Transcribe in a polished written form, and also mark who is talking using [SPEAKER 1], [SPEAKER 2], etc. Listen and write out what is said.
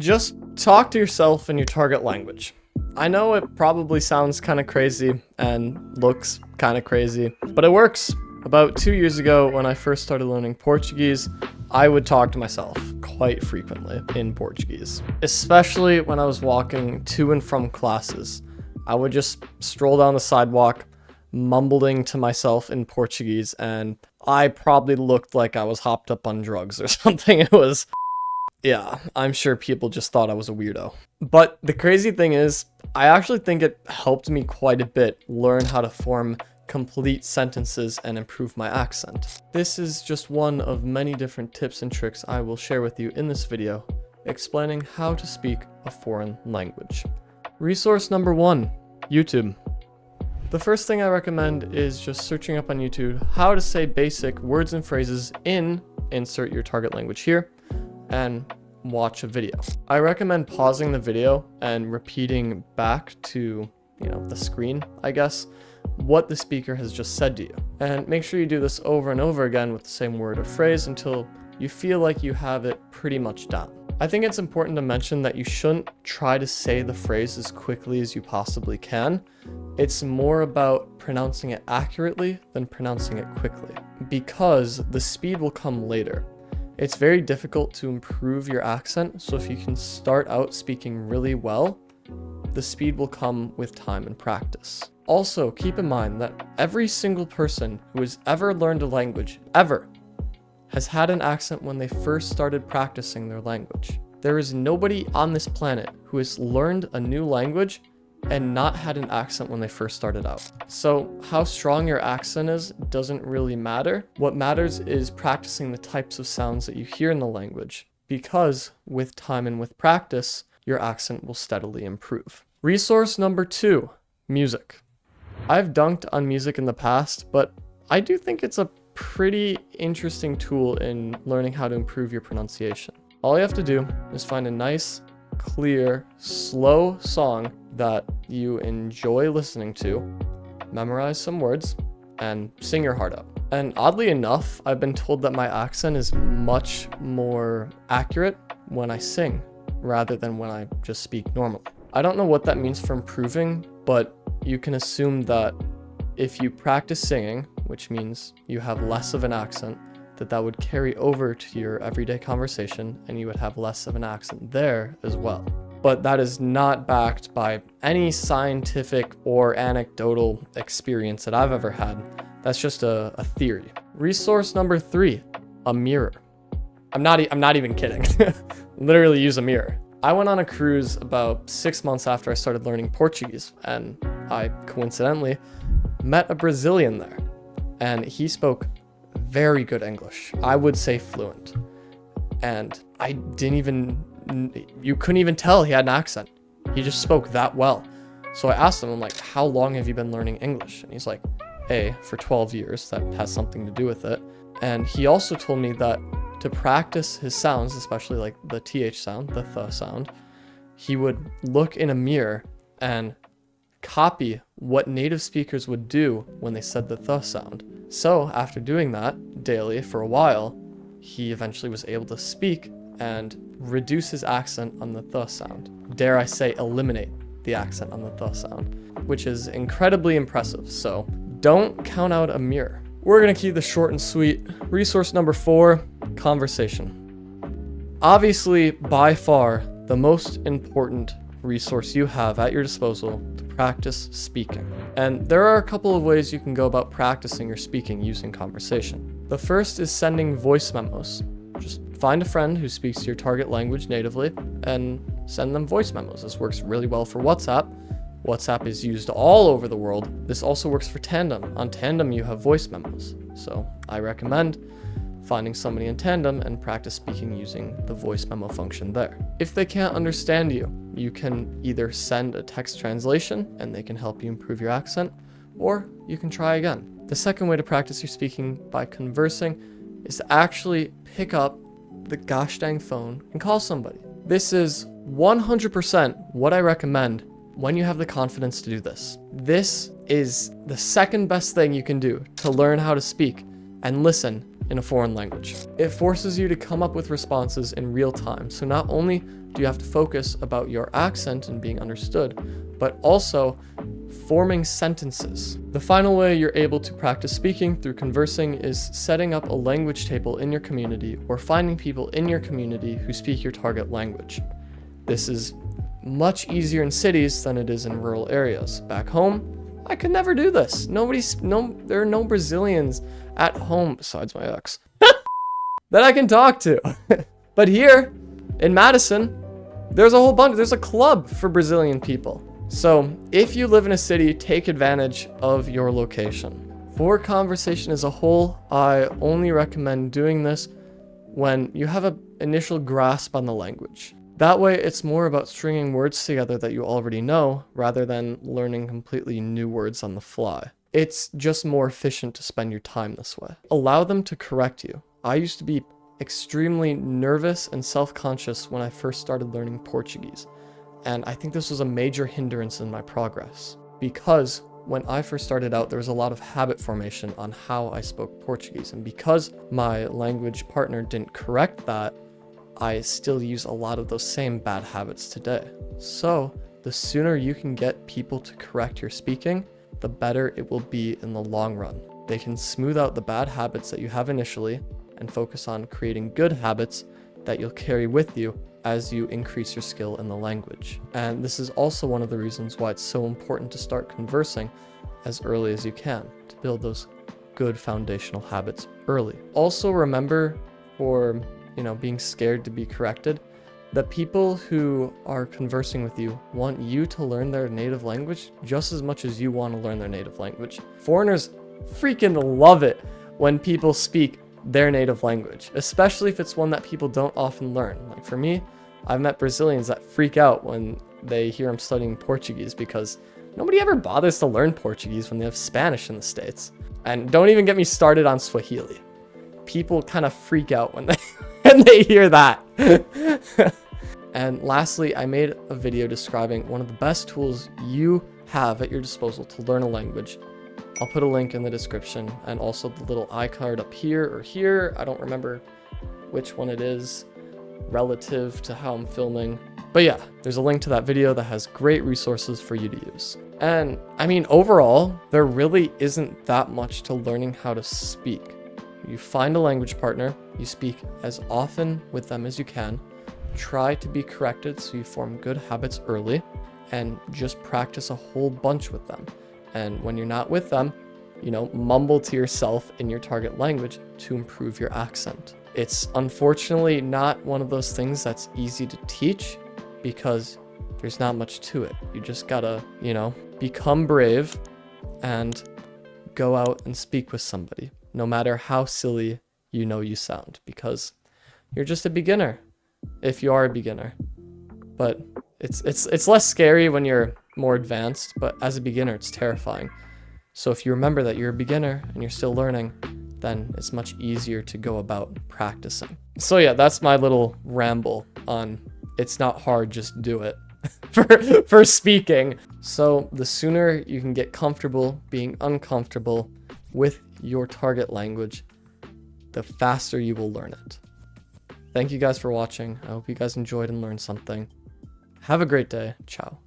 [SPEAKER 1] Just talk to yourself in your target language. I know it probably sounds kind of crazy and looks kind of crazy, but it works. About 2 years ago, when I first started learning Portuguese, I would talk to myself quite frequently in Portuguese, especially when I was walking to and from classes. I would just stroll down the sidewalk, mumbling to myself in Portuguese, and I probably looked like I was hopped up on drugs or something. Yeah, I'm sure people just thought I was a weirdo. But the crazy thing is, I actually think it helped me quite a bit learn how to form complete sentences and improve my accent. This is just one of many different tips and tricks I will share with you in this video, explaining how to speak a foreign language. Resource number 1, YouTube. The first thing I recommend is just searching up on YouTube how to say basic words and phrases in, insert your target language here, and watch a video. I recommend pausing the video and repeating back to, the screen, I guess, what the speaker has just said to you. And make sure you do this over and over again with the same word or phrase until you feel like you have it pretty much down. I think it's important to mention that you shouldn't try to say the phrase as quickly as you possibly can. It's more about pronouncing it accurately than pronouncing it quickly, because the speed will come later. It's very difficult to improve your accent, so if you can start out speaking really well, the speed will come with time and practice. Also, keep in mind that every single person who has ever learned a language, ever, has had an accent when they first started practicing their language. There is nobody on this planet who has learned a new language and not had an accent when they first started out. So how strong your accent is doesn't really matter. What matters is practicing the types of sounds that you hear in the language, because with time and with practice, your accent will steadily improve. Resource number 2, music. I've dunked on music in the past, but I do think it's a pretty interesting tool in learning how to improve your pronunciation. All you have to do is find a nice, clear, slow song that you enjoy listening to, memorize some words, and sing your heart out. And oddly enough, I've been told that my accent is much more accurate when I sing rather than when I just speak normally. I don't know what that means for improving, but you can assume that if you practice singing, which means you have less of an accent, that would carry over to your everyday conversation and you would have less of an accent there as well. But that is not backed by any scientific or anecdotal experience that I've ever had. That's just a theory. Resource number 3, a mirror. I'm not even kidding. Literally use a mirror. I went on a cruise about 6 months after I started learning Portuguese, and I coincidentally met a Brazilian there, and he spoke very good English. I would say fluent. And you couldn't even tell he had an accent. He just spoke that well. So I asked him, I'm like, how long have you been learning English? And he's like, hey, for 12 years. That has something to do with it. And he also told me that to practice his sounds, especially like the TH sound, the th sound, he would look in a mirror and copy what native speakers would do when they said the th sound. So after doing that daily for a while, he eventually was able to speak and reduce his accent on the th sound. Dare I say, eliminate the accent on the th sound, which is incredibly impressive. So don't count out a mirror. We're gonna keep this short and sweet. Resource number 4, conversation. Obviously, by far, the most important resource you have at your disposal to practice speaking. And there are a couple of ways you can go about practicing your speaking using conversation. The first is sending voice memos. Just find a friend who speaks your target language natively and send them voice memos. This works really well for WhatsApp. WhatsApp is used all over the world. This also works for Tandem. On Tandem, you have voice memos. So I recommend finding somebody in Tandem and practice speaking using the voice memo function there. If they can't understand you, you can either send a text translation and they can help you improve your accent, or you can try again. The second way to practice your speaking by conversing is to actually pick up the gosh dang phone and call somebody. This is 100% what I recommend when you have the confidence to do this. This is the second best thing you can do to learn how to speak and listen in a foreign language. It forces you to come up with responses in real time. So not only do you have to focus about your accent and being understood, but also forming sentences. The final way you're able to practice speaking through conversing is setting up a language table in your community or finding people in your community who speak your target language. This is much easier in cities than it is in rural areas. Back home, I could never do this. There are no Brazilians at home besides my ex that I can talk to. But here in Madison, there's a club for Brazilian people. So if you live in a city, take advantage of your location. For conversation as a whole, I only recommend doing this when you have an initial grasp on the language. That way, it's more about stringing words together that you already know, rather than learning completely new words on the fly. It's just more efficient to spend your time this way. Allow them to correct you. I used to be extremely nervous and self-conscious when I first started learning Portuguese, and I think this was a major hindrance in my progress. Because when I first started out, there was a lot of habit formation on how I spoke Portuguese, and because my language partner didn't correct that, I still use a lot of those same bad habits today. So the sooner you can get people to correct your speaking, the better it will be in the long run. They can smooth out the bad habits that you have initially and focus on creating good habits that you'll carry with you as you increase your skill in the language. And this is also one of the reasons why it's so important to start conversing as early as you can, to build those good foundational habits early. Also remember, for being scared to be corrected, the people who are conversing with you want you to learn their native language just as much as you want to learn their native language. Foreigners freaking love it when people speak their native language, especially if it's one that people don't often learn. Like for me, I've met Brazilians that freak out when they hear I'm studying Portuguese because nobody ever bothers to learn Portuguese when they have Spanish in the States. And don't even get me started on Swahili. People kind of freak out when they hear that. And lastly, I made a video describing one of the best tools you have at your disposal to learn a language. I'll put a link in the description, and also the little iCard up here or here. I don't remember which one it is relative to how I'm filming. But yeah, there's a link to that video that has great resources for you to use. And I mean, overall, there really isn't that much to learning how to speak. You find a language partner, you speak as often with them as you can, try to be corrected so you form good habits early, and just practice a whole bunch with them. And when you're not with them, mumble to yourself in your target language to improve your accent. It's unfortunately not one of those things that's easy to teach because there's not much to it. You just gotta, become brave and go out and speak with somebody, no matter how silly you sound, because you're just a beginner if you are a beginner. But it's less scary when you're more advanced, but as a beginner, it's terrifying. So if you remember that you're a beginner and you're still learning, then it's much easier to go about practicing. So yeah, that's my little ramble on it's not hard, just do it for speaking. So the sooner you can get comfortable being uncomfortable with your target language, the faster you will learn it. Thank you guys for watching. I hope you guys enjoyed and learned something. Have a great day. Ciao.